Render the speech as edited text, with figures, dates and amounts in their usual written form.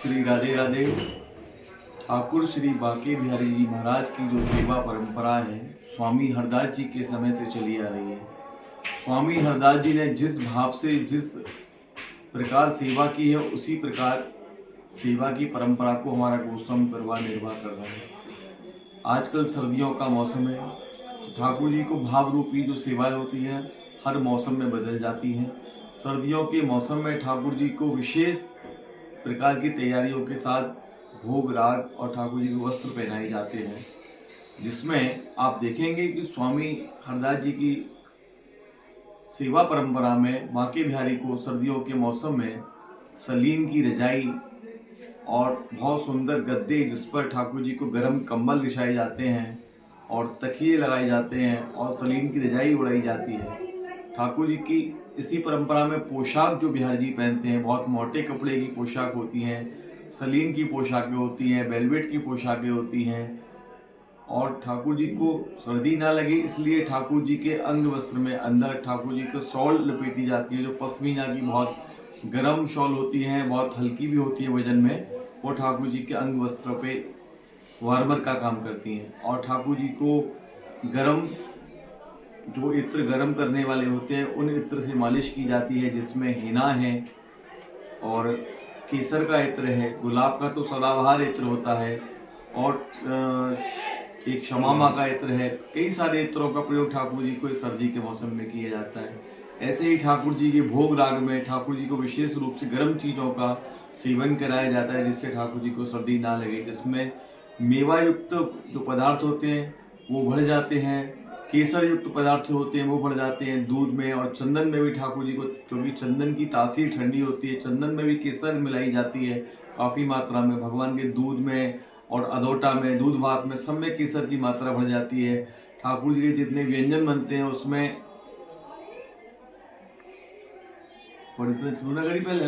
श्री राधे राधे। ठाकुर श्री बांके बिहारी जी महाराज की जो सेवा परंपरा है स्वामी हरदास जी के समय से चली आ रही है। स्वामी हरदास जी ने जिस भाव से जिस प्रकार सेवा की है उसी प्रकार सेवा की परंपरा को हमारा गोस्वामी परिवार निर्वाह कर रहा है। आजकल सर्दियों का मौसम है, ठाकुर जी को भाव रूपी जो सेवाएं होती हैं हर मौसम में बदल जाती हैं। सर्दियों के मौसम में ठाकुर जी को विशेष प्रकार की तैयारियों के साथ भोग राग और ठाकुर जी को वस्त्र पहनाए जाते हैं, जिसमें आप देखेंगे कि स्वामी हरदास जी की सेवा परंपरा में बांके बिहारी को सर्दियों के मौसम में सलीन की रजाई और बहुत सुंदर गद्दे जिस पर ठाकुर जी को गर्म कंबल बिछाए जाते हैं और तकिए लगाए जाते हैं और सलीन की रजाई उड़ाई जाती है। ठाकुर जी की इसी परंपरा में पोशाक जो बिहारी जी पहनते हैं बहुत मोटे कपड़े की पोशाक होती हैं, सलीन की पोशाकें होती हैं, वेलवेट की पोशाकें होती हैं। और ठाकुर जी को सर्दी ना लगे इसलिए ठाकुर जी के अंग वस्त्र में अंदर ठाकुर जी को शॉल लपेटी जाती है, जो पश्मीना की बहुत गर्म शॉल होती है, बहुत हल्की भी होती है वजन में। वो ठाकुर जी के अंग वस्त्र पे वार्मर का काम करती हैं। और ठाकुर जी को गर्म जो इत्र गर्म करने वाले होते हैं उन इत्र से मालिश की जाती है, जिसमें हिना है और केसर का इत्र है, गुलाब का तो सदाबहार इत्र होता है और एक शमामा का इत्र है। कई सारे इत्रों का प्रयोग ठाकुर जी को इस सर्दी के मौसम में किया जाता है। ऐसे ही ठाकुर जी के भोग राग में ठाकुर जी को विशेष रूप से गर्म चीज़ों का सेवन कराया जाता है, जिससे ठाकुर जी को सर्दी ना लगे। जिसमें मेवा युक्त जो पदार्थ होते हैं वो बढ़ जाते हैं, केसर युक्त पदार्थ होते हैं वो बढ़ जाते हैं दूध में, और चंदन में भी ठाकुर जी को, क्योंकि चंदन की तासीर ठंडी होती है, चंदन में भी केसर मिलाई जाती है काफ़ी मात्रा में। भगवान के दूध में और अदोटा में, दूध भात में, सब में केसर की मात्रा बढ़ जाती है। ठाकुर जी के जितने व्यंजन बनते हैं उसमें पहले